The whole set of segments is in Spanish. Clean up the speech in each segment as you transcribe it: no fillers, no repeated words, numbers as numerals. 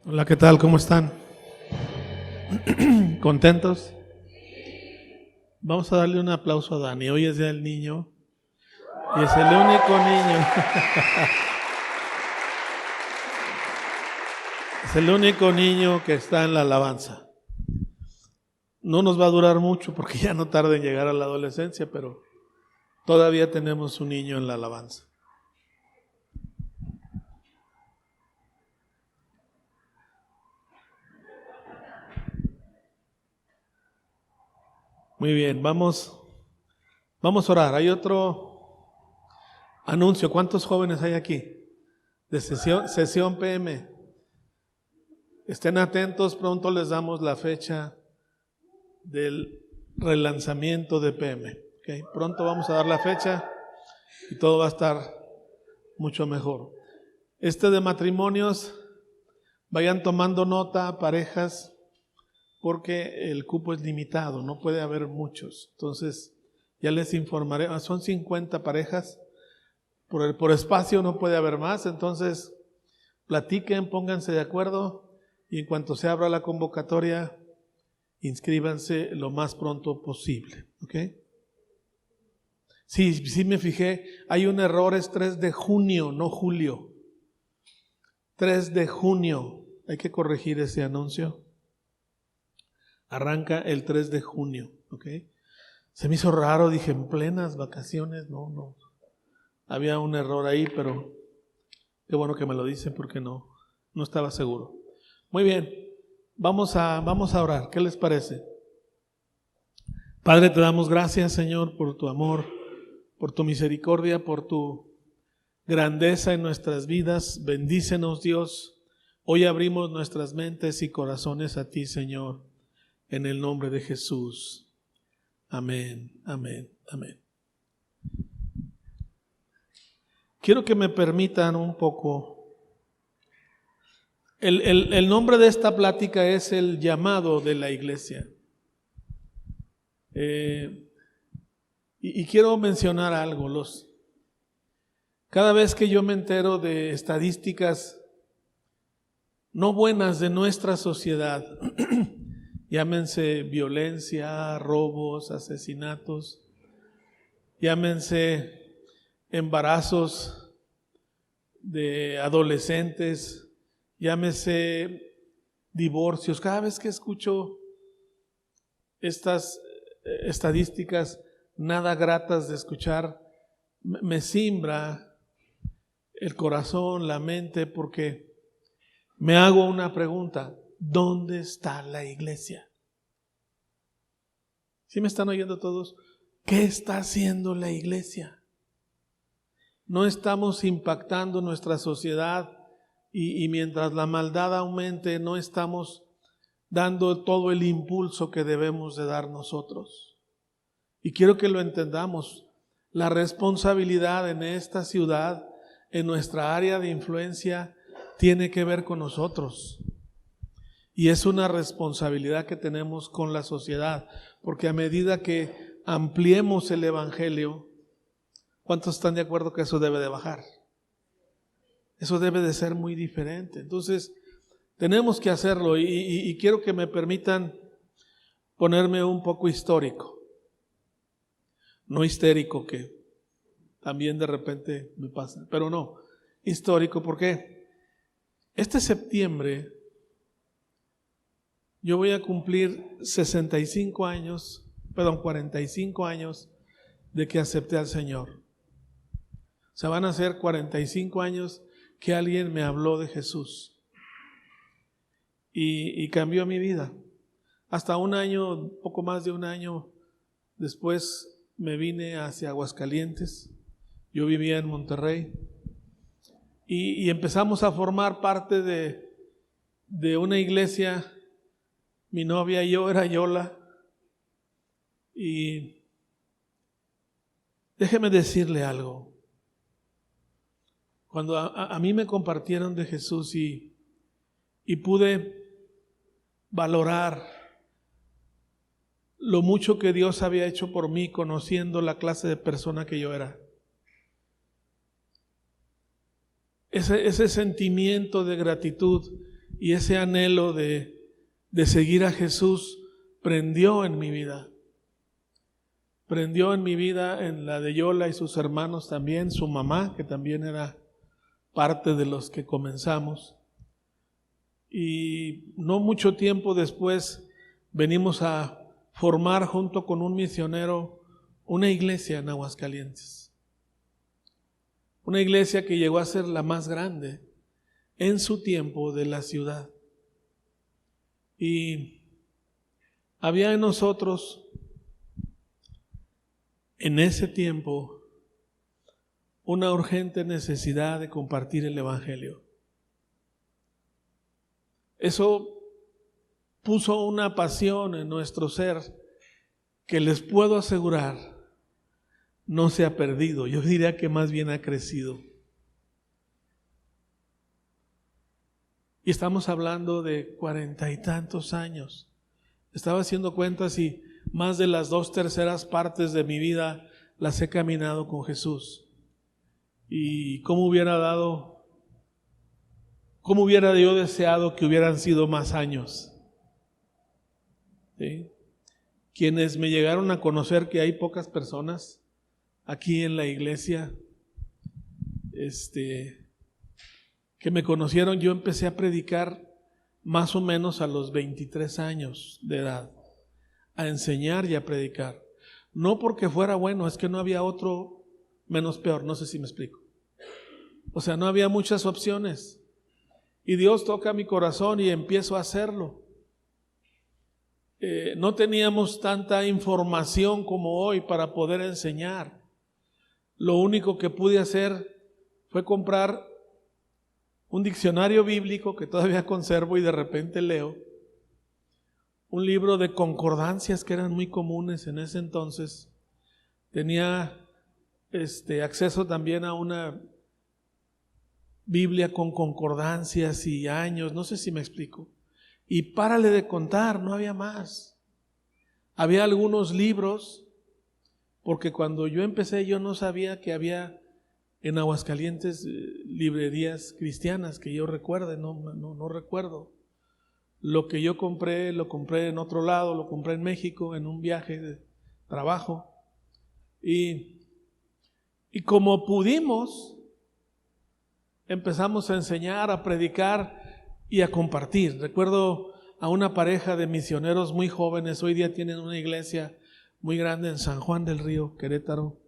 Hola, ¿qué tal? ¿Cómo están? ¿Contentos? Vamos a darle un aplauso a Dani. Hoy es día del niño y es el único niño. Es el único niño que está en la alabanza. No nos va a durar mucho porque ya no tarda en llegar a la adolescencia, pero todavía tenemos un niño en la alabanza. Muy bien, vamos a orar. Hay otro anuncio. ¿Cuántos jóvenes hay aquí? De sesión PM. Estén atentos, pronto les damos la fecha del relanzamiento de PM. ¿Okay? Pronto vamos a dar la fecha y todo va a estar mucho mejor. De matrimonios, vayan tomando nota, parejas, porque el cupo es limitado, no puede haber muchos. Entonces, ya les informaré, son 50 parejas, por espacio no puede haber más, entonces platiquen, pónganse de acuerdo y en cuanto se abra la convocatoria, inscríbanse lo más pronto posible. ¿Ok? Sí, me fijé, hay un error, es 3 de junio, no julio. 3 de junio, hay que corregir ese anuncio. Arranca el 3 de junio, ¿ok? Se me hizo raro, dije, en plenas vacaciones, no. Había un error ahí, pero qué bueno que me lo dicen porque no estaba seguro. Muy bien, vamos a orar, ¿qué les parece? Padre, te damos gracias, Señor, por tu amor, por tu misericordia, por tu grandeza en nuestras vidas. Bendícenos, Dios. Hoy abrimos nuestras mentes y corazones a ti, Señor, en el nombre de Jesús. Amén, amén, amén. Quiero que me permitan un poco. El nombre de esta plática es el llamado de la iglesia. Y quiero mencionar algo. Cada vez que yo me entero de estadísticas no buenas de nuestra sociedad, llámense violencia, robos, asesinatos, llámense embarazos de adolescentes, llámese divorcios. Cada vez que escucho estas estadísticas nada gratas de escuchar, me simbra el corazón, la mente, porque me hago una pregunta: ¿dónde está la iglesia? ¿Sí me están oyendo todos? ¿Qué está haciendo la iglesia? No estamos impactando nuestra sociedad y mientras la maldad aumente, no estamos dando todo el impulso que debemos de dar nosotros. Y quiero que lo entendamos. La responsabilidad en esta ciudad, en nuestra área de influencia, tiene que ver con nosotros. Y es una responsabilidad que tenemos con la sociedad, porque a medida que ampliemos el evangelio, ¿cuántos están de acuerdo que eso debe de bajar? Eso debe de ser muy diferente. Entonces, tenemos que hacerlo y quiero que me permitan ponerme un poco histórico. No histérico, que también de repente me pasa, pero no, histórico, porque este septiembre yo voy a cumplir 45 años de que acepté al Señor. O sea, van a ser 45 años que alguien me habló de Jesús y cambió mi vida. Hasta un año, poco más de un año después, me vine hacia Aguascalientes. Yo vivía en Monterrey y empezamos a formar parte de una iglesia. Mi novia y yo era Yola. Y déjeme decirle algo. Cuando a mí me compartieron de Jesús y pude valorar lo mucho que Dios había hecho por mí, conociendo la clase de persona que yo era. Ese sentimiento de gratitud y ese anhelo de seguir a Jesús prendió en mi vida. Prendió en mi vida, en la de Yola y sus hermanos también, su mamá, que también era parte de los que comenzamos. Y no mucho tiempo después venimos a formar junto con un misionero una iglesia en Aguascalientes. Una iglesia que llegó a ser la más grande en su tiempo de la ciudad. Y había en nosotros, en ese tiempo, una urgente necesidad de compartir el Evangelio. Eso puso una pasión en nuestro ser que les puedo asegurar no se ha perdido. Yo diría que más bien ha crecido. Y estamos hablando de 40 y tantos años. Estaba haciendo cuentas y más de las 2/3 partes de mi vida las he caminado con Jesús. Y cómo hubiera yo deseado que hubieran sido más años. ¿Sí? Quienes me llegaron a conocer, que hay pocas personas aquí en la iglesia, que me conocieron, yo empecé a predicar más o menos a los 23 años de edad, a enseñar y a predicar. No porque fuera bueno, es que no había otro menos peor, no sé si me explico. O sea, no había muchas opciones. Y Dios toca mi corazón y empiezo a hacerlo. No teníamos tanta información como hoy para poder enseñar. Lo único que pude hacer fue comprar un diccionario bíblico que todavía conservo y de repente leo, un libro de concordancias que eran muy comunes en ese entonces. Tenía acceso también a una Biblia con concordancias y años, no sé si me explico. Y párale de contar, no había más. Había algunos libros, porque cuando yo empecé yo no sabía que había en Aguascalientes librerías cristianas, que yo recuerde, no recuerdo. Lo que yo compré, lo compré en otro lado, lo compré en México, en un viaje de trabajo. Y como pudimos, empezamos a enseñar, a predicar y a compartir. Recuerdo a una pareja de misioneros muy jóvenes, hoy día tienen una iglesia muy grande en San Juan del Río, Querétaro.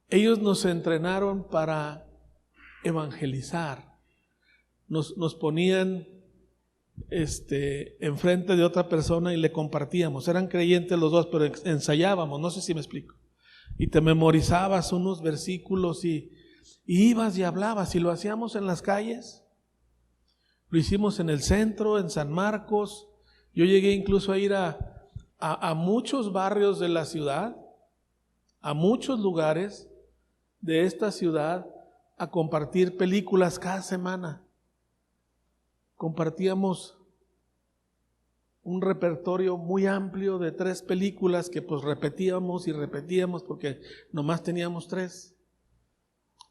Ellos nos entrenaron para evangelizar. Nos ponían enfrente de otra persona y le compartíamos. Eran creyentes los dos, pero ensayábamos, no sé si me explico. Y te memorizabas unos versículos y ibas y hablabas, y lo hacíamos en las calles. Lo hicimos en el centro, en San Marcos. Yo llegué incluso a ir a muchos barrios de la ciudad, a muchos lugares de esta ciudad, a compartir películas cada semana. Compartíamos un repertorio muy amplio de 3 películas que pues repetíamos y repetíamos porque nomás teníamos 3.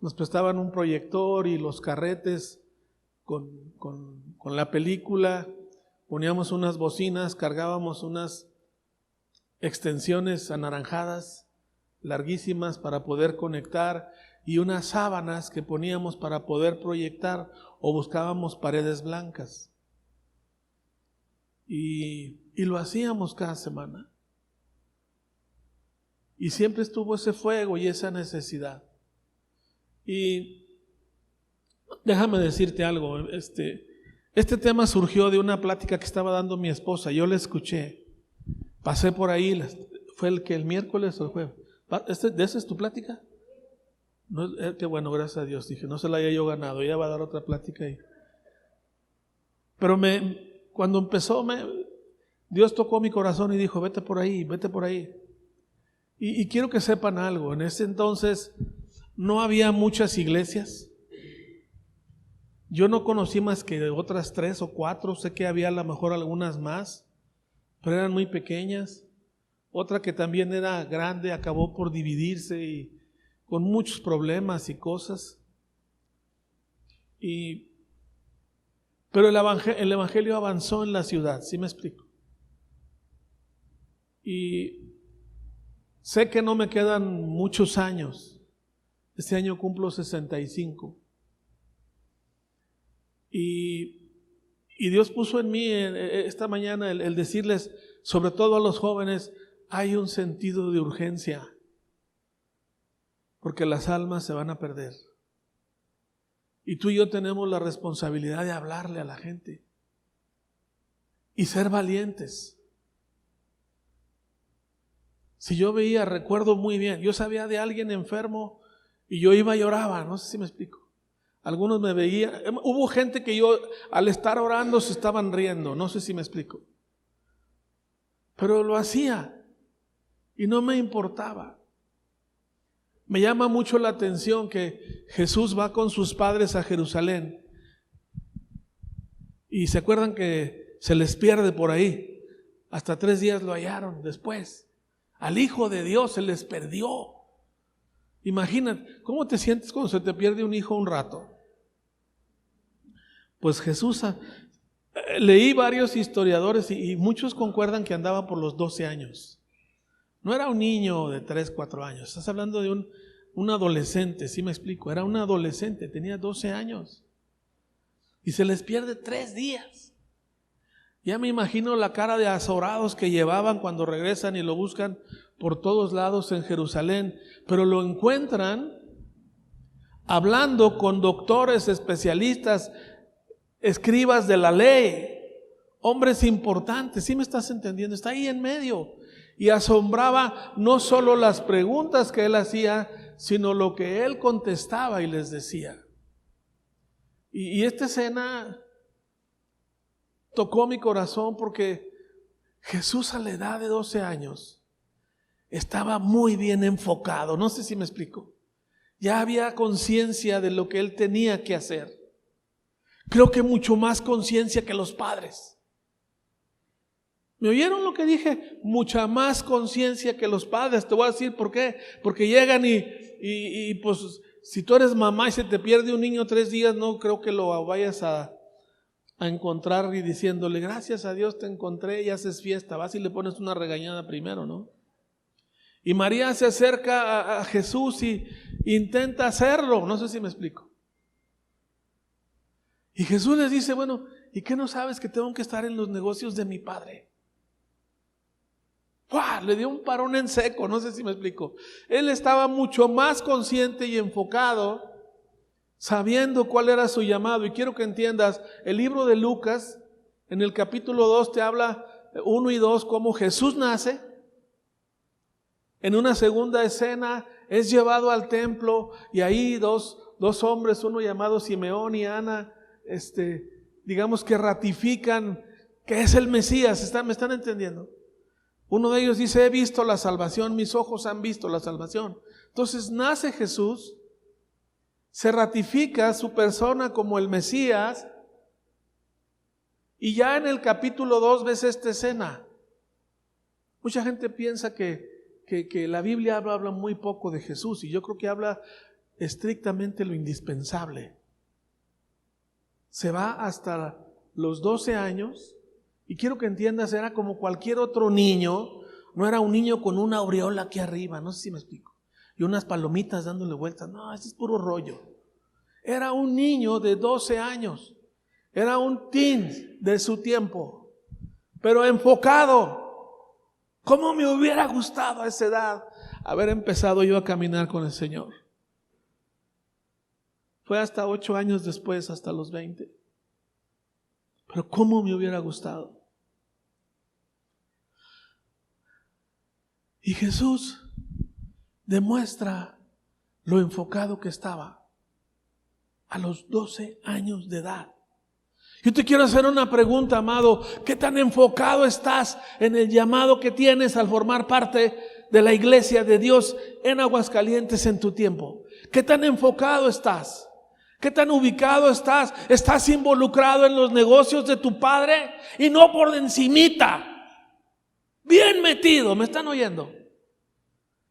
Nos prestaban un proyector y los carretes con la película, poníamos unas bocinas, cargábamos unas extensiones anaranjadas larguísimas para poder conectar y unas sábanas que poníamos para poder proyectar, o buscábamos paredes blancas. Y lo hacíamos cada semana. Y siempre estuvo ese fuego y esa necesidad. Y déjame decirte algo, este tema surgió de una plática que estaba dando mi esposa. Yo la escuché, pasé por ahí, fue el miércoles o el jueves. ¿De esa es tu plática? No, qué bueno, gracias a Dios. Dije, no se la haya yo ganado, ella va a dar otra plática ahí. Pero cuando empezó, Dios tocó mi corazón y dijo, vete por ahí, vete por ahí. Y quiero que sepan algo, en ese entonces no había muchas iglesias. Yo no conocí más que otras 3 o 4, sé que había a lo mejor algunas más, pero eran muy pequeñas. Otra que también era grande acabó por dividirse y con muchos problemas y cosas. Pero el evangelio avanzó en la ciudad, ¿sí me explico? Y sé que no me quedan muchos años. Este año cumplo 65. Y Dios puso en mí esta mañana el decirles, sobre todo a los jóvenes, hay un sentido de urgencia, porque las almas se van a perder. Y tú y yo tenemos la responsabilidad de hablarle a la gente y ser valientes. Si yo veía, recuerdo muy bien, yo sabía de alguien enfermo y yo iba y lloraba, no sé si me explico. Algunos me veían, hubo gente que yo al estar orando se estaban riendo, no sé si me explico. Pero lo hacía y no me importaba. Me llama mucho la atención que Jesús va con sus padres a Jerusalén y se acuerdan que se les pierde por ahí. Hasta 3 días lo hallaron después. Al Hijo de Dios se les perdió. Imagínate, ¿cómo te sientes cuando se te pierde un hijo un rato? Pues Jesús, leí varios historiadores y muchos concuerdan que andaba por los 12 años. No era un niño de 3, 4 años, estás hablando de un adolescente, ¿sí me explico? Era un adolescente, tenía 12 años. Y se les pierde 3 días. Ya me imagino la cara de azorados que llevaban cuando regresan y lo buscan por todos lados en Jerusalén. Pero lo encuentran hablando con doctores, especialistas, escribas de la ley, hombres importantes. ¿Sí me estás entendiendo? Está ahí en medio. Y asombraba no solo las preguntas que él hacía, sino lo que él contestaba y les decía. Y esta escena tocó mi corazón porque Jesús a la edad de 12 años estaba muy bien enfocado. No sé si me explico. Ya había conciencia de lo que él tenía que hacer. Creo que mucho más conciencia que los padres. ¿Me oyeron lo que dije? Mucha más conciencia que los padres. Te voy a decir por qué. Porque llegan y pues si tú eres mamá y se te pierde un niño 3 días, no creo que lo vayas a encontrar y diciéndole gracias a Dios te encontré y haces fiesta. Vas y le pones una regañada primero, ¿no? Y María se acerca a Jesús y intenta hacerlo. No sé si me explico. Y Jesús les dice, bueno, ¿y qué no sabes que tengo que estar en los negocios de mi padre? ¡Wow! Le dio un parón en seco, no sé si me explico. Él estaba mucho más consciente y enfocado, sabiendo cuál era su llamado. Y quiero que entiendas, el libro de Lucas, en el capítulo 2 te habla 1 y 2, cómo Jesús nace. En una segunda escena es llevado al templo y ahí dos hombres, uno llamado Simeón y Ana, digamos que ratifican que es el Mesías. ¿Me están entendiendo? Uno de ellos dice, he visto la salvación, mis ojos han visto la salvación. Entonces nace Jesús, se ratifica su persona como el Mesías, y ya en el capítulo 2 ves esta escena. Mucha gente piensa que la Biblia habla muy poco de Jesús, y yo creo que habla estrictamente lo indispensable. Se va hasta los 12 años, y quiero que entiendas, era como cualquier otro niño, no era un niño con una aureola aquí arriba, no sé si me explico, y unas palomitas dándole vueltas, no, ese es puro rollo. Era un niño de 12 años, era un teen de su tiempo, pero enfocado. ¿Cómo me hubiera gustado a esa edad haber empezado yo a caminar con el Señor? Fue hasta 8 años después, hasta los 20. Pero ¿cómo me hubiera gustado? Y Jesús demuestra lo enfocado que estaba a los 12 años de edad. Yo te quiero hacer una pregunta, amado. ¿Qué tan enfocado estás en el llamado que tienes al formar parte de la iglesia de Dios en Aguascalientes en tu tiempo? ¿Qué tan enfocado estás? ¿Qué tan ubicado estás? ¿Estás involucrado en los negocios de tu padre? Y no por encimita. Bien metido, ¿me están oyendo?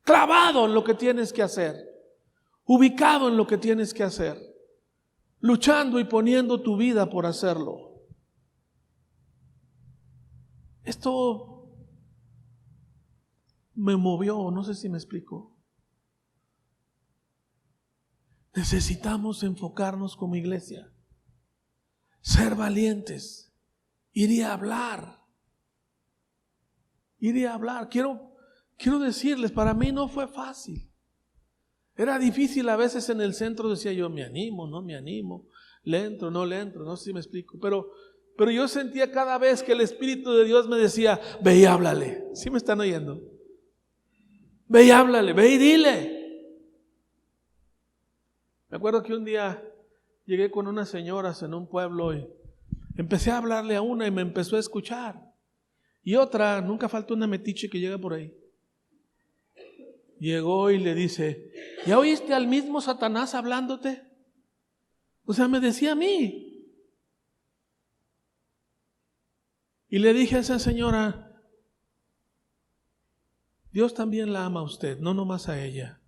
Clavado en lo que tienes que hacer. Ubicado en lo que tienes que hacer. Luchando y poniendo tu vida por hacerlo. Esto me movió, no sé si me explico. Necesitamos enfocarnos como iglesia, ser valientes, ir a hablar. Quiero decirles, para mí no fue fácil. Era difícil a veces en el centro, decía yo, me animo, no me animo, le entro, no le entro, no sé si me explico. Pero yo sentía cada vez que el Espíritu de Dios me decía, ve y háblale. ¿Sí me están oyendo? Ve y háblale, ve y dile. Me acuerdo que un día llegué con unas señoras en un pueblo y empecé a hablarle a una y me empezó a escuchar. Y otra, nunca falta una metiche que llega por ahí. Llegó y le dice, ¿ya oíste al mismo Satanás hablándote? O sea, me decía a mí. Y le dije a esa señora, Dios también la ama a usted, no nomás a ella.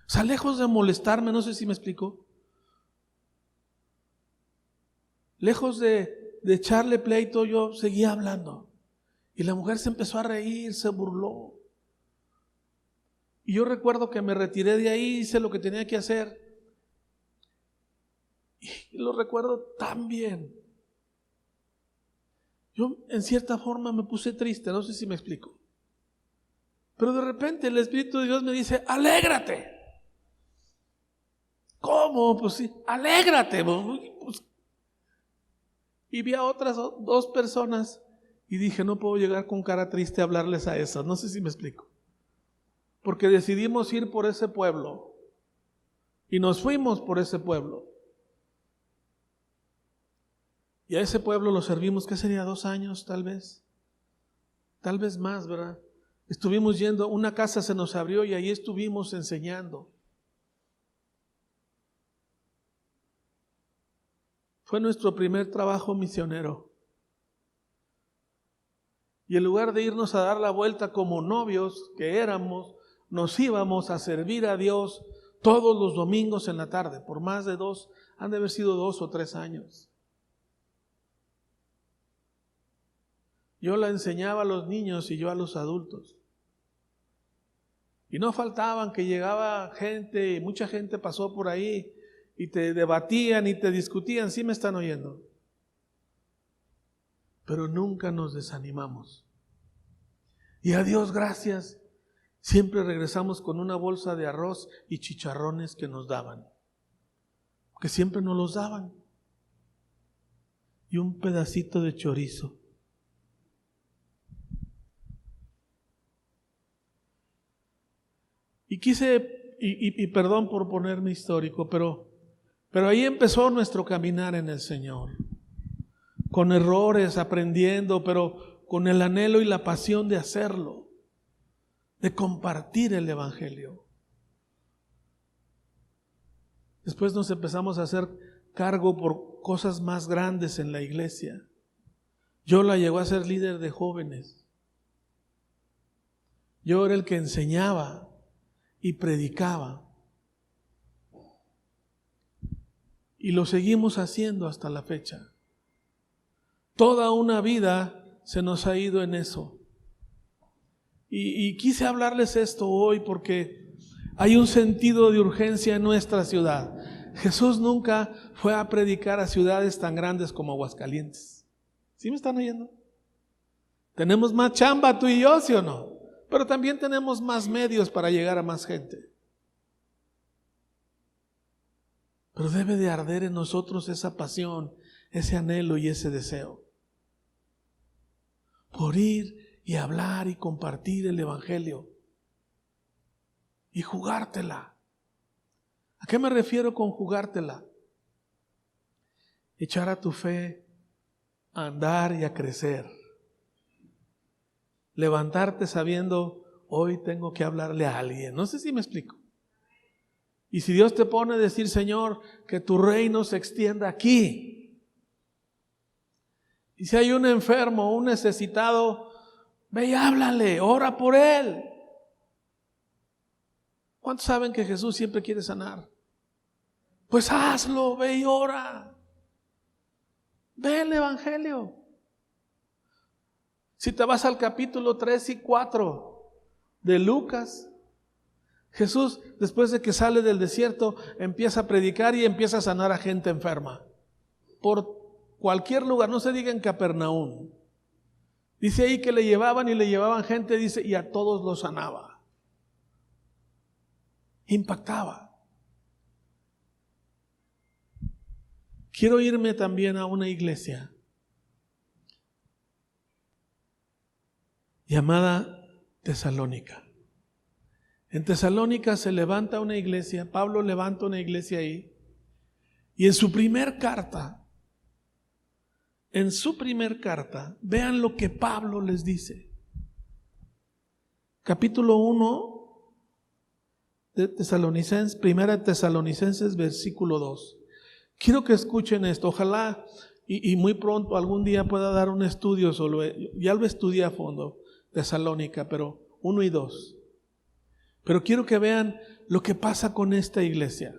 O sea, lejos de molestarme, no sé si me explico. Lejos de echarle pleito, yo seguía hablando. Y la mujer se empezó a reír, se burló. Y yo recuerdo que me retiré de ahí, hice lo que tenía que hacer. Y lo recuerdo tan bien. Yo en cierta forma me puse triste, no sé si me explico. Pero de repente el Espíritu de Dios me dice, alégrate. ¿Cómo? Pues sí, alégrate. Pues. Y vi a otras 2 personas y dije, no puedo llegar con cara triste a hablarles a esas, no sé si me explico. Porque decidimos ir por ese pueblo y nos fuimos por ese pueblo. Y a ese pueblo lo servimos, ¿qué sería? 2 años tal vez más, ¿verdad? Estuvimos yendo, una casa se nos abrió y ahí estuvimos enseñando. Fue nuestro primer trabajo misionero. Y en lugar de irnos a dar la vuelta como novios que éramos, nos íbamos a servir a Dios todos los domingos en la tarde, por más de 2, han de haber sido 2 o 3 años. Yo la enseñaba a los niños y yo a los adultos. Y no faltaban que llegaba gente, y mucha gente pasó por ahí y te debatían y te discutían, ¿sí me están oyendo? Pero nunca nos desanimamos. Y a Dios gracias, siempre regresamos con una bolsa de arroz y chicharrones que nos daban. Que siempre nos los daban. Y un pedacito de chorizo. Y quise, y perdón por ponerme histórico, pero ahí empezó nuestro caminar en el Señor. Con errores, aprendiendo, pero con el anhelo y la pasión de hacerlo, de compartir el Evangelio. Después nos empezamos a hacer cargo por cosas más grandes en la iglesia. Yo la llegó a ser líder de jóvenes. Yo era el que enseñaba y predicaba. Y lo seguimos haciendo hasta la fecha. Toda una vida se nos ha ido en eso. Y quise hablarles esto hoy porque hay un sentido de urgencia en nuestra ciudad. Jesús nunca fue a predicar a ciudades tan grandes como Aguascalientes. ¿Sí me están oyendo? Tenemos más chamba tú y yo, ¿sí o no? Pero también tenemos más medios para llegar a más gente. Pero debe de arder en nosotros esa pasión, ese anhelo y ese deseo. Por ir y hablar y compartir el Evangelio. Y jugártela. ¿A qué me refiero con jugártela? Echar a tu fe a andar y a crecer. Levantarte sabiendo, hoy tengo que hablarle a alguien. No sé si me explico. Y si Dios te pone a decir, Señor, que tu reino se extienda aquí. Y si hay un enfermo, un necesitado, ve y háblale, ora por él. ¿Cuántos saben que Jesús siempre quiere sanar? Pues hazlo, ve y ora. Ve el Evangelio. Si te vas al capítulo 3 y 4 de Lucas, Jesús, después de que sale del desierto, empieza a predicar y empieza a sanar a gente enferma. Por cualquier lugar, no se diga en Capernaum. Dice ahí que le llevaban gente, dice, y a todos los sanaba. Impactaba. Quiero irme también a una iglesia llamada Tesalónica. En Tesalónica se levanta una iglesia, Pablo levanta una iglesia ahí, y en su primer carta, vean lo que Pablo les dice. Capítulo 1 de Tesalonicenses, primera de Tesalonicenses, versículo 2. Quiero que escuchen esto, ojalá y muy pronto algún día pueda dar un estudio sobre, ya lo estudié a fondo, Tesalónica, pero 1 y 2. Pero quiero que vean lo que pasa con esta iglesia.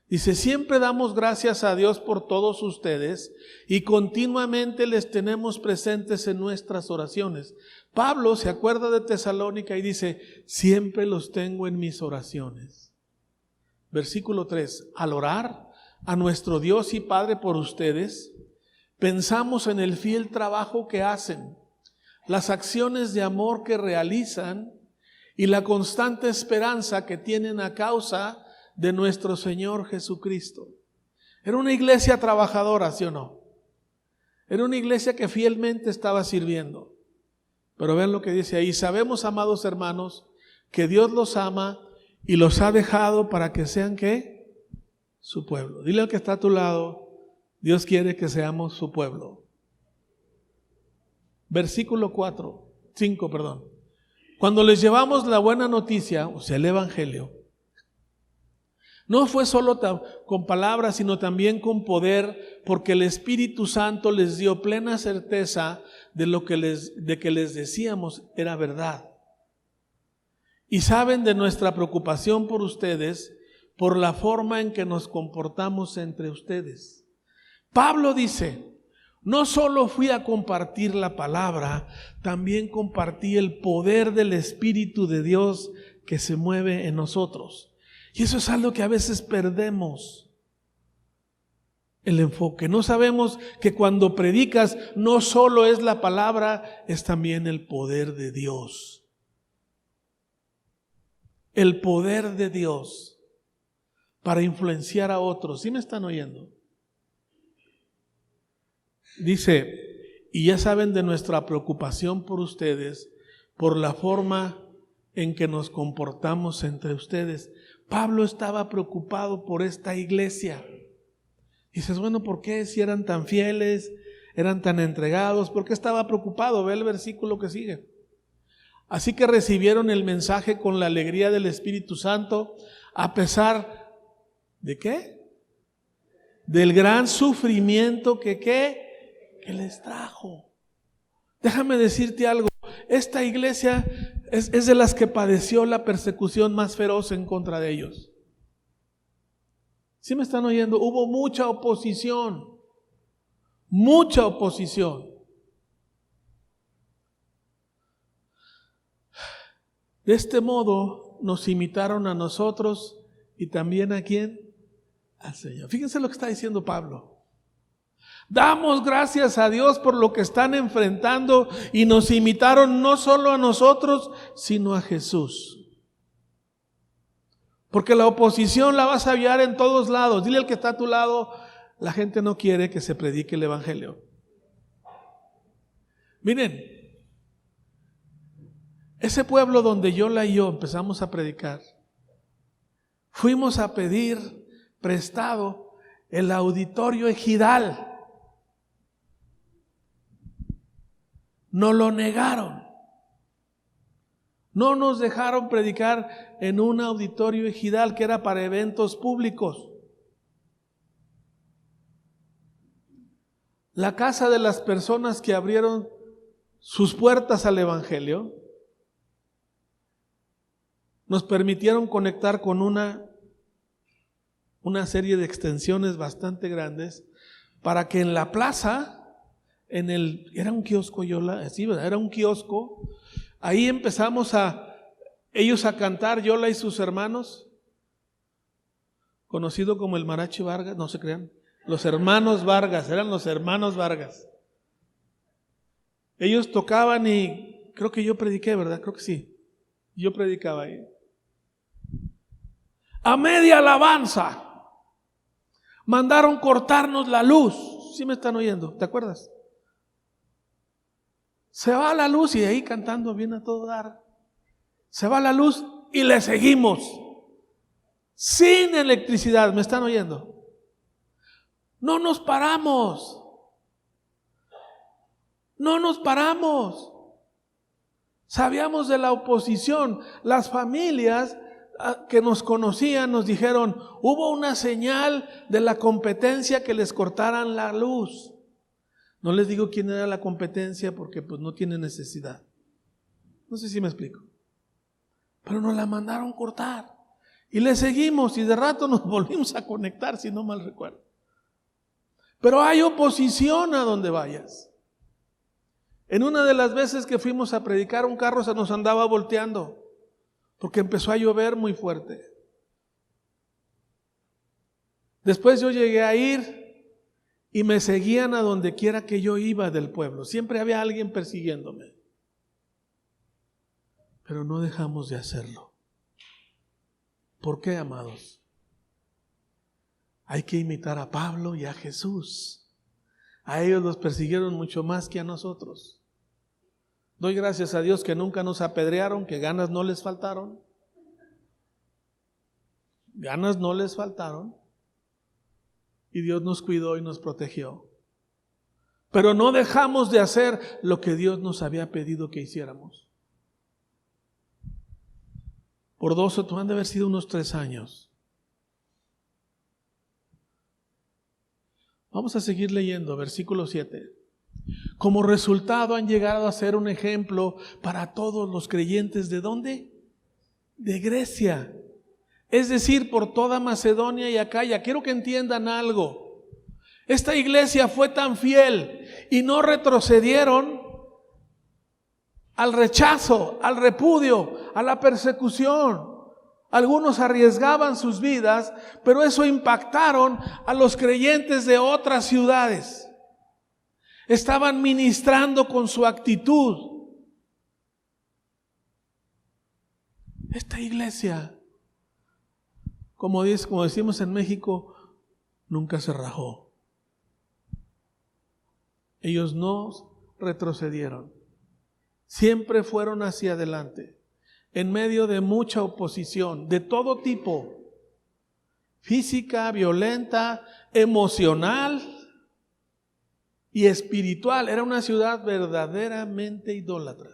Dice, siempre damos gracias a Dios por todos ustedes y continuamente les tenemos presentes en nuestras oraciones. Pablo se acuerda de Tesalónica y dice, siempre los tengo en mis oraciones. Versículo 3, al orar a nuestro Dios y Padre por ustedes, pensamos en el fiel trabajo que hacen, las acciones de amor que realizan y la constante esperanza que tienen a causa de nuestro Señor Jesucristo. Era una iglesia trabajadora, ¿sí o no? Era una iglesia que fielmente estaba sirviendo. Pero vean lo que dice ahí. Sabemos, amados hermanos, que Dios los ama y los ha dejado para que sean, ¿qué? Su pueblo. Dile al que está a tu lado, Dios quiere que seamos su pueblo. Versículo 5. Cuando les llevamos la buena noticia, o sea, el evangelio, no fue solo con palabras, sino también con poder, porque el Espíritu Santo les dio plena certeza de que les decíamos era verdad. Y saben de nuestra preocupación por ustedes, por la forma en que nos comportamos entre ustedes. Pablo dice, no solo fui a compartir la palabra, también compartí el poder del Espíritu de Dios que se mueve en nosotros. Y eso es algo que a veces perdemos el enfoque. No sabemos que cuando predicas no solo es la palabra, es también el poder de Dios. El poder de Dios para influenciar a otros. ¿Sí me están oyendo? Dice, y ya saben de nuestra preocupación por ustedes, por la forma en que nos comportamos entre ustedes. Pablo estaba preocupado por esta iglesia. Dices, bueno, ¿por qué? Si eran tan fieles, eran tan entregados, ¿por qué estaba preocupado? Ve el versículo que sigue. Así que recibieron el mensaje con la alegría del Espíritu Santo, a pesar de ¿qué? Del gran sufrimiento que les trajo. Déjame decirte algo, esta iglesia es de las que padeció la persecución más feroz en contra de ellos. ¿Sí me están oyendo? Hubo mucha oposición. Mucha oposición. De este modo nos imitaron a nosotros y también ¿a quién? Al Señor. Fíjense lo que está diciendo Pablo. Damos gracias a Dios por lo que están enfrentando y nos imitaron no solo a nosotros, sino a Jesús. Porque la oposición la vas a hallar en todos lados. Dile al que está a tu lado, la gente no quiere que se predique el evangelio. Miren, ese pueblo donde Yola y yo empezamos a predicar, fuimos a pedir prestado el auditorio ejidal. Nos lo negaron. No nos dejaron predicar en un auditorio ejidal que era para eventos públicos. La casa de las personas que abrieron sus puertas al evangelio nos permitieron conectar con una serie de extensiones bastante grandes para que en la plaza era un kiosco, sí, ¿verdad? Era un kiosco. Ahí empezamos ellos a cantar, Yola y sus hermanos, conocido como el Mariachi Vargas, no se crean, los hermanos Vargas, eran los hermanos Vargas. Ellos tocaban y creo que yo prediqué, ¿verdad? Creo que sí, yo predicaba ahí. A media alabanza mandaron cortarnos la luz. ¿Sí me están oyendo? ¿Te acuerdas? Se va la luz y ahí cantando bien a todo dar. Se va la luz y le seguimos. Sin electricidad, ¿me están oyendo? No nos paramos. No nos paramos. Sabíamos de la oposición. Las familias que nos conocían nos dijeron, hubo una señal de la competencia que les cortaran la luz. No les digo quién era la competencia porque pues no tiene necesidad. No sé si me explico. Pero nos la mandaron cortar. Y le seguimos y de rato nos volvimos a conectar, si no mal recuerdo. Pero hay oposición a donde vayas. En una de las veces que fuimos a predicar, un carro se nos andaba volteando porque empezó a llover muy fuerte. Después yo llegué a ir y me seguían a donde quiera que yo iba del pueblo. Siempre había alguien persiguiéndome. Pero no dejamos de hacerlo. ¿Por qué, amados? Hay que imitar a Pablo y a Jesús. A ellos los persiguieron mucho más que a nosotros. Doy gracias a Dios que nunca nos apedrearon, que ganas no les faltaron. Ganas no les faltaron. Y Dios nos cuidó y nos protegió. Pero no dejamos de hacer lo que Dios nos había pedido que hiciéramos. Por han de haber sido unos 3 años. Vamos a seguir leyendo, versículo 7. Como resultado han llegado a ser un ejemplo para todos los creyentes. ¿De dónde? De Grecia. Es decir, por toda Macedonia y Acaya. Quiero que entiendan algo. Esta iglesia fue tan fiel y no retrocedieron al rechazo, al repudio, a la persecución. Algunos arriesgaban sus vidas, pero eso impactaron a los creyentes de otras ciudades. Estaban ministrando con su actitud. Esta iglesia, como decimos en México, nunca se rajó. Ellos no retrocedieron. Siempre fueron hacia adelante, en medio de mucha oposición, de todo tipo, física, violenta, emocional y espiritual. Era una ciudad verdaderamente idólatra.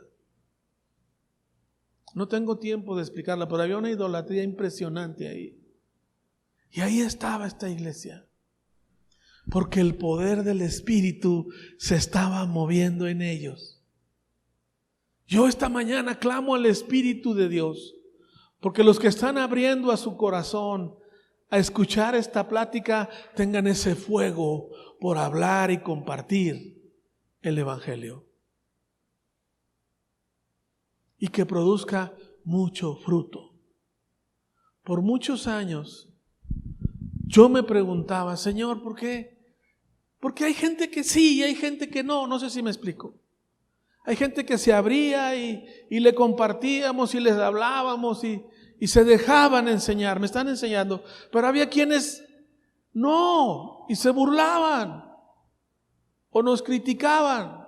No tengo tiempo de explicarla, pero había una idolatría impresionante ahí. Y ahí estaba esta iglesia, porque el poder del Espíritu se estaba moviendo en ellos. Yo esta mañana clamo al Espíritu de Dios, porque los que están abriendo a su corazón a escuchar esta plática tengan ese fuego por hablar y compartir el Evangelio. Y que produzca mucho fruto. Por muchos años yo me preguntaba, Señor, ¿por qué? Porque hay gente que sí y hay gente que no. No sé si me explico. Hay gente que se abría y le compartíamos y les hablábamos y se dejaban enseñar. Me están enseñando. Pero había quienes no, y se burlaban o nos criticaban.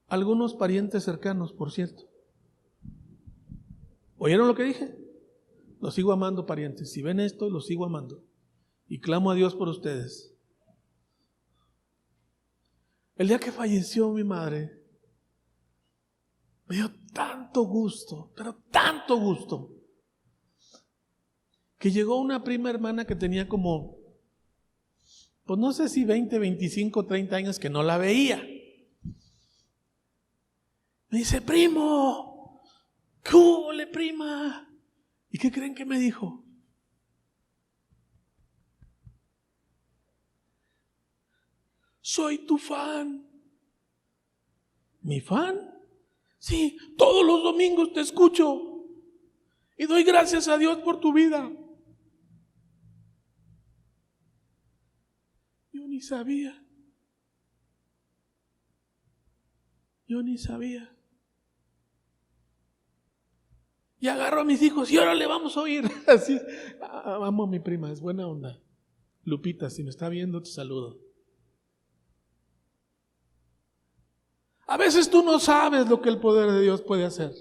Algunos parientes cercanos, por cierto. ¿Oyeron lo que dije? Los sigo amando, parientes. Si ven esto, los sigo amando. Y clamo a Dios por ustedes. El día que falleció mi madre, me dio tanto gusto, pero tanto gusto, que llegó una prima hermana que tenía como, pues no sé si 20, 25, 30 años que no la veía. Me dice, primo, ¿qué hubo, prima? ¿Y qué creen que me dijo? Soy tu fan. ¿Mi fan? Sí, todos los domingos te escucho y doy gracias a Dios por tu vida. Yo ni sabía. Y agarro a mis hijos y ahora le vamos a oír. Así, amo a mi prima, es buena onda. Lupita, si me está viendo, te saludo. A veces tú no sabes lo que el poder de Dios puede hacer.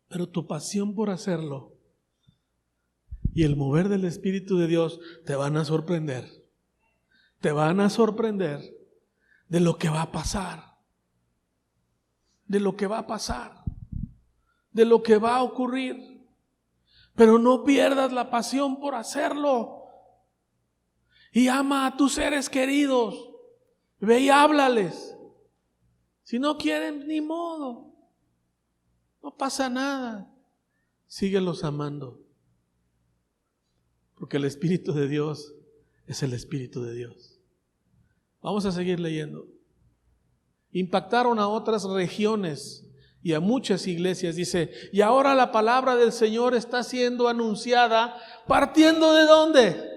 Pero tu pasión por hacerlo y el mover del Espíritu de Dios te van a sorprender. Te van a sorprender de lo que va a pasar. De lo que va a pasar. De lo que va a ocurrir. Pero no pierdas la pasión por hacerlo. Y ama a tus seres queridos. Ve y háblales. Si no quieren, ni modo. No pasa nada. Síguelos amando. Porque el Espíritu de Dios es el Espíritu de Dios. Vamos a seguir leyendo. Impactaron a otras regiones y a muchas iglesias. Dice, y ahora la palabra del Señor está siendo anunciada partiendo ¿de dónde?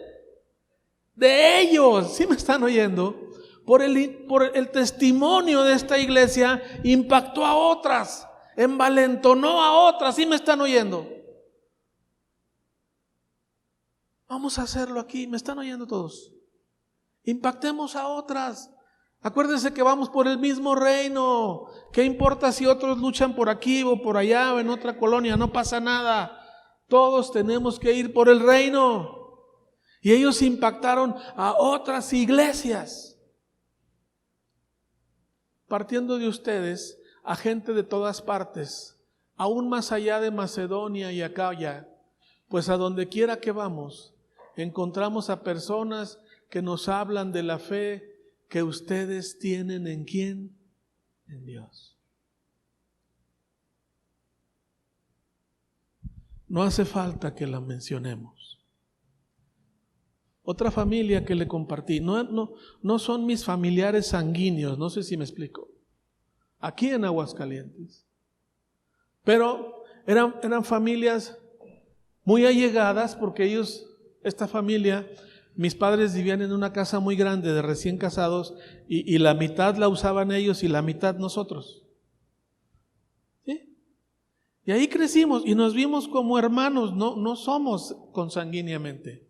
De ellos. ¿Sí me están oyendo? Por el testimonio de esta iglesia impactó a otras, envalentonó a otras. ¿Sí me están oyendo? Vamos a hacerlo aquí. ¿Me están oyendo todos? Impactemos a otras. Acuérdense que vamos por el mismo reino. ¿Qué importa si otros luchan por aquí o por allá o en otra colonia? No pasa nada. Todos tenemos que ir por el reino. Y ellos impactaron a otras iglesias. Partiendo de ustedes, a gente de todas partes, aún más allá de Macedonia y Acaya, pues a donde quiera que vamos, encontramos a personas que nos hablan de la fe que ustedes tienen ¿en quién? En Dios. No hace falta que la mencionemos. Otra familia que le compartí, no son mis familiares sanguíneos, no sé si me explico, aquí en Aguascalientes, pero eran familias muy allegadas porque ellos, esta familia, mis padres vivían en una casa muy grande de recién casados y la mitad la usaban ellos y la mitad nosotros. ¿Sí? Y ahí crecimos y nos vimos como hermanos, no somos consanguíneamente.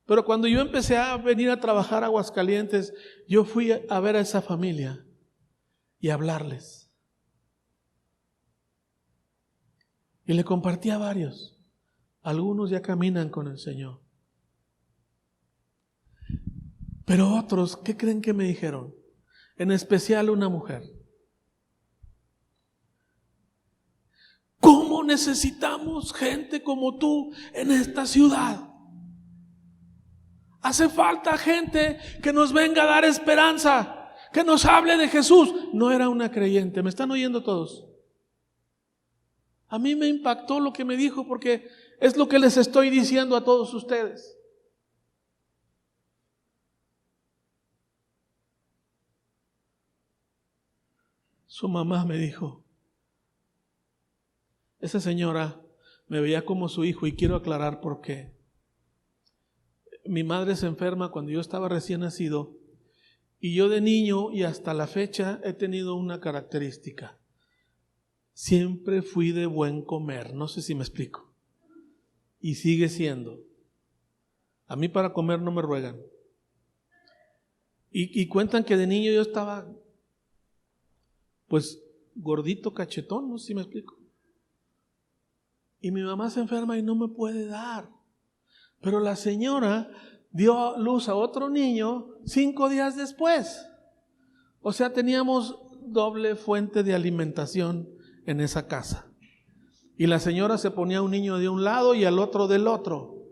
Pero cuando yo empecé a venir a trabajar a Aguascalientes, yo fui a ver a esa familia y a hablarles. Y le compartí a varios. Algunos ya caminan con el Señor. Pero otros, ¿qué creen que me dijeron? En especial una mujer. ¿Cómo necesitamos gente como tú en esta ciudad? Hace falta gente que nos venga a dar esperanza, que nos hable de Jesús. No era una creyente, ¿me están oyendo todos? A mí me impactó lo que me dijo porque es lo que les estoy diciendo a todos ustedes. Su mamá me dijo, esa señora me veía como su hijo y quiero aclarar por qué. Mi madre se enferma cuando yo estaba recién nacido y yo de niño y hasta la fecha he tenido una característica. Siempre fui de buen comer, no sé si me explico. Y sigue siendo. A mí para comer no me ruegan. Y cuentan que de niño yo estaba pues gordito, cachetón, no sé si me explico. Y mi mamá se enferma y no me puede dar. Pero la señora dio luz a otro niño 5 días después. O sea, teníamos doble fuente de alimentación en esa casa. Y la señora se ponía un niño de un lado y al otro del otro.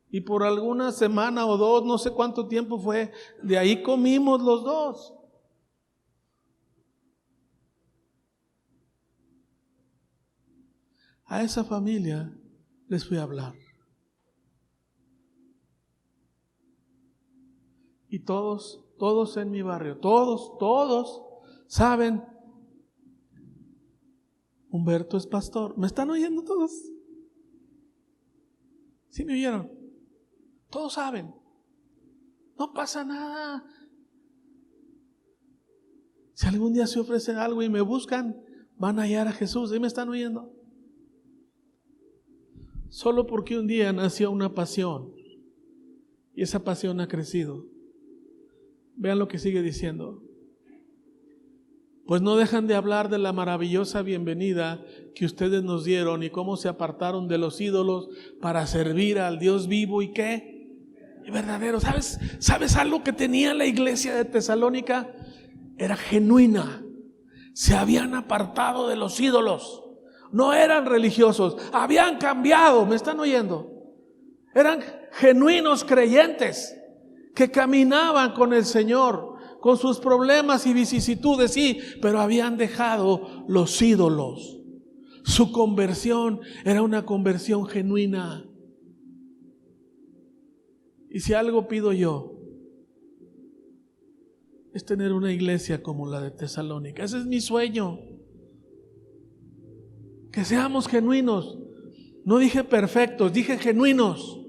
Y por alguna semana o 2, no sé cuánto tiempo fue, de ahí comimos los dos. A esa familia les fui a hablar. Y todos en mi barrio, todos saben, Humberto es pastor. ¿Me están oyendo todos? ¿Sí me oyeron? Todos saben. No pasa nada. Si algún día se ofrece algo y me buscan, van a hallar a Jesús. ¿Sí me están oyendo? Solo porque un día nació una pasión y esa pasión ha crecido. Vean lo que sigue diciendo. Pues no dejan de hablar de la maravillosa bienvenida que ustedes nos dieron y cómo se apartaron de los ídolos para servir al Dios vivo y qué, y verdadero. ¿Sabes algo que tenía la iglesia de Tesalónica? Era genuina. Se habían apartado de los ídolos. No eran religiosos, habían cambiado. ¿Me están oyendo? Eran genuinos creyentes que caminaban con el Señor, con sus problemas y vicisitudes, sí, pero habían dejado los ídolos. Su conversión era una conversión genuina. Y si algo pido yo, es tener una iglesia como la de Tesalónica. Ese es mi sueño. Que seamos genuinos. No dije perfectos, dije genuinos.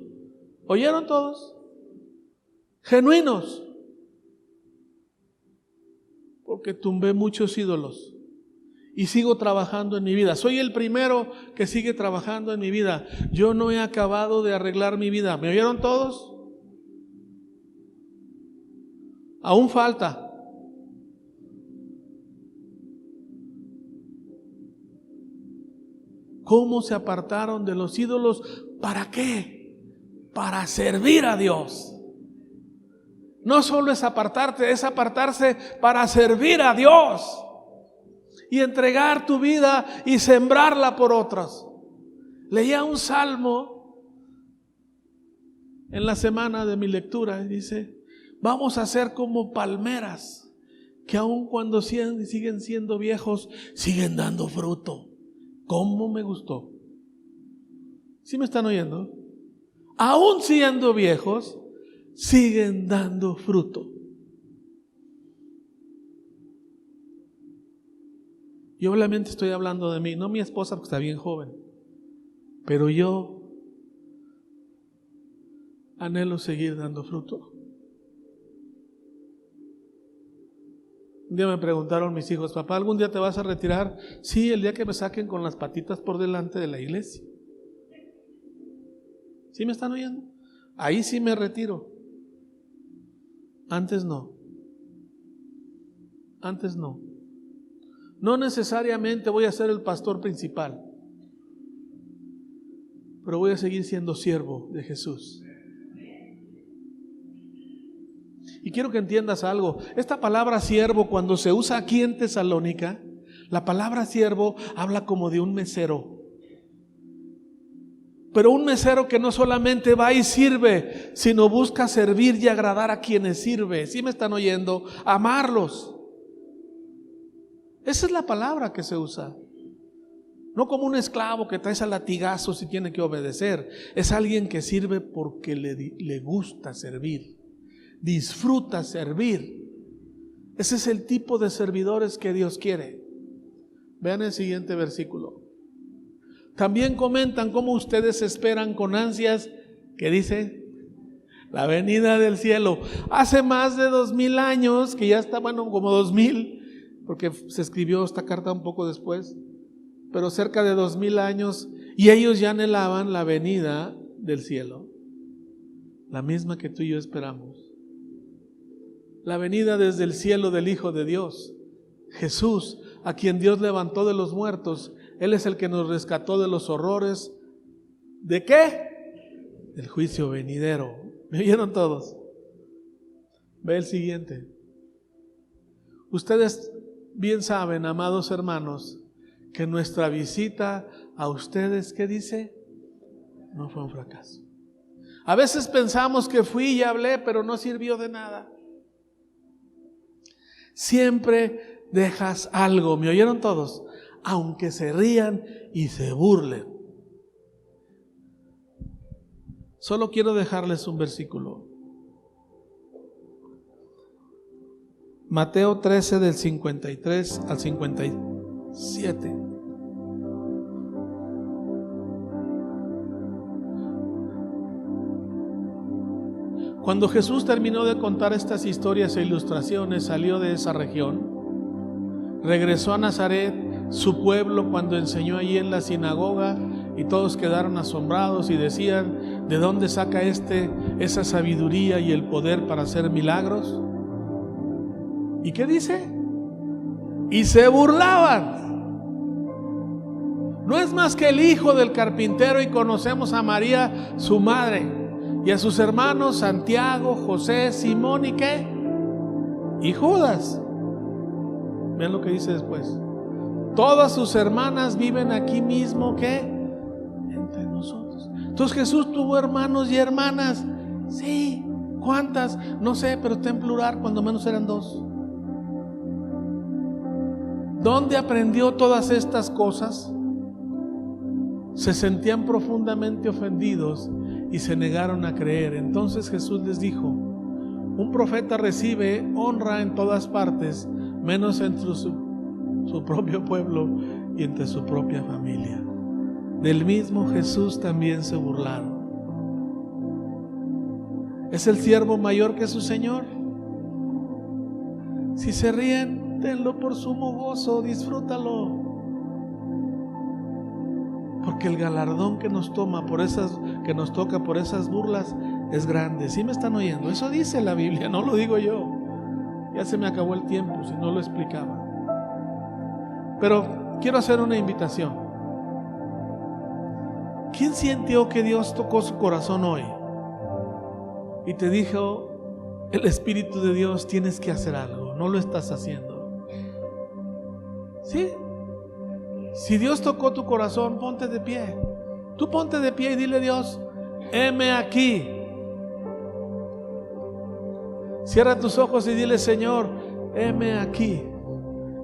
¿Oyeron todos? Genuinos. Porque tumbé muchos ídolos y sigo trabajando en mi vida. Soy el primero que sigue trabajando en mi vida. Yo no he acabado de arreglar mi vida. ¿Me oyeron todos? Aún falta. ¿Cómo se apartaron de los ídolos? ¿Para qué? Para servir a Dios. No solo es apartarte, es apartarse para servir a Dios y entregar tu vida y sembrarla por otros. Leía un salmo en la semana de mi lectura y dice: vamos a ser como palmeras que aun cuando siguen siendo viejos, siguen dando fruto. ¿Cómo me gustó? ¿Sí me están oyendo? Aún siendo viejos, siguen dando fruto. Yo obviamente estoy hablando de mí, no mi esposa porque está bien joven, pero yo anhelo seguir dando fruto. Un día me preguntaron mis hijos: papá, ¿algún día te vas a retirar? Sí, el día que me saquen con las patitas por delante de la iglesia. ¿Sí me están oyendo? Ahí sí me retiro. Antes no. Antes no. No necesariamente voy a ser el pastor principal, pero voy a seguir siendo siervo de Jesús. Y quiero que entiendas algo. Esta palabra siervo, cuando se usa aquí en Tesalónica, la palabra siervo habla como de un mesero. Pero un mesero que no solamente va y sirve, sino busca servir y agradar a quienes sirve. ¿Sí me están oyendo? Amarlos. Esa es la palabra que se usa. No como un esclavo que traes a latigazos y tiene que obedecer. Es alguien que sirve porque le gusta servir. Disfruta servir. Ese es el tipo de servidores que Dios quiere. Vean el siguiente versículo. También comentan cómo ustedes esperan con ansias, ¿qué dice? La venida del cielo. Hace más de 2000 años, que ya está, bueno, como 2000, porque se escribió esta carta un poco después, pero cerca de 2000 años, y ellos ya anhelaban la venida del cielo, la misma que tú y yo esperamos. La venida desde el cielo del Hijo de Dios, Jesús, a quien Dios levantó de los muertos. Él es el que nos rescató de los horrores. ¿De qué? Del juicio venidero. ¿Me oyeron todos? Ve el siguiente. Ustedes bien saben, amados hermanos, que nuestra visita a ustedes, ¿qué dice? No fue un fracaso. A veces pensamos que fui y hablé, pero no sirvió de nada. Siempre dejas algo. ¿Me oyeron todos? Aunque se rían y se burlen. Solo quiero dejarles un versículo. Mateo 13 del 53 al 57. Cuando Jesús terminó de contar estas historias e ilustraciones, salió de esa región, regresó a Nazaret, su pueblo, cuando enseñó allí en la sinagoga, y todos quedaron asombrados y decían: ¿de dónde saca esa sabiduría y el poder para hacer milagros? ¿Y qué dice? Y se burlaban. No es más que el hijo del carpintero, y conocemos a María, su madre, y a sus hermanos Santiago, José, Simón y ¿qué? Y Judas. Vean lo que dice después. Todas sus hermanas viven aquí mismo, ¿qué? Entre nosotros. Entonces Jesús tuvo hermanos y hermanas. Sí. ¿Cuántas? No sé, pero está en plural, cuando menos eran 2. ¿Dónde aprendió todas estas cosas? Se sentían profundamente ofendidos y se negaron a creer. Entonces Jesús les dijo: un profeta recibe honra en todas partes, menos entre su propio pueblo y entre su propia familia. Del mismo Jesús también se burlaron. ¿Es el siervo mayor que su Señor? Si se ríen, tenlo por sumo gozo, disfrútalo. Porque el galardón que nos toca por esas burlas es grande. ¿Sí me están oyendo? Eso dice la Biblia, no lo digo yo. Ya se me acabó el tiempo si no lo explicaba. Pero quiero hacer una invitación. ¿Quién sintió que Dios tocó su corazón hoy y te dijo: el Espíritu de Dios, tienes que hacer algo, no lo estás haciendo? ¿Sí? Si Dios tocó tu corazón, ponte de pie. Tú ponte de pie y dile a Dios: heme aquí. Cierra tus ojos y dile: Señor, heme aquí.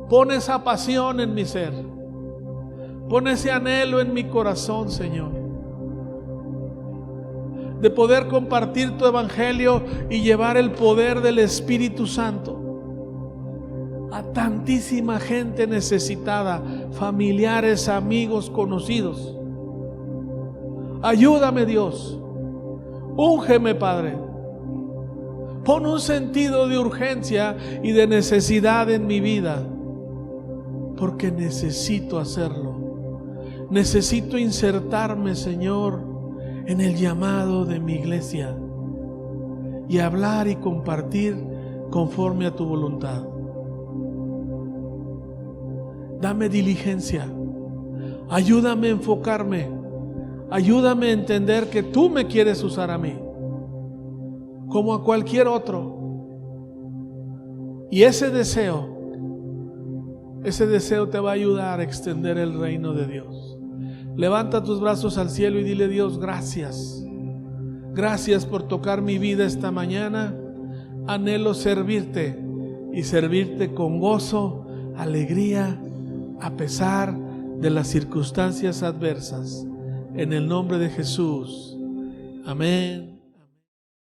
Pon esa pasión en mi ser. Pon ese anhelo en mi corazón, Señor, de poder compartir tu evangelio y llevar el poder del Espíritu Santo a tantísima gente necesitada, familiares, amigos, conocidos. Ayúdame, Dios. Úngeme, Padre. Pon un sentido de urgencia y de necesidad en mi vida, porque necesito hacerlo. Necesito insertarme, Señor, en el llamado de mi iglesia y hablar y compartir conforme a tu voluntad. Dame diligencia, ayúdame a enfocarme, ayúdame a entender que tú me quieres usar a mí como a cualquier otro. Y ese deseo te va a ayudar a extender el reino de Dios. Levanta tus brazos al cielo y dile: Dios, gracias. Gracias por tocar mi vida esta mañana. Anhelo servirte y servirte con gozo, alegría, a pesar de las circunstancias adversas. En el nombre de Jesús. Amén.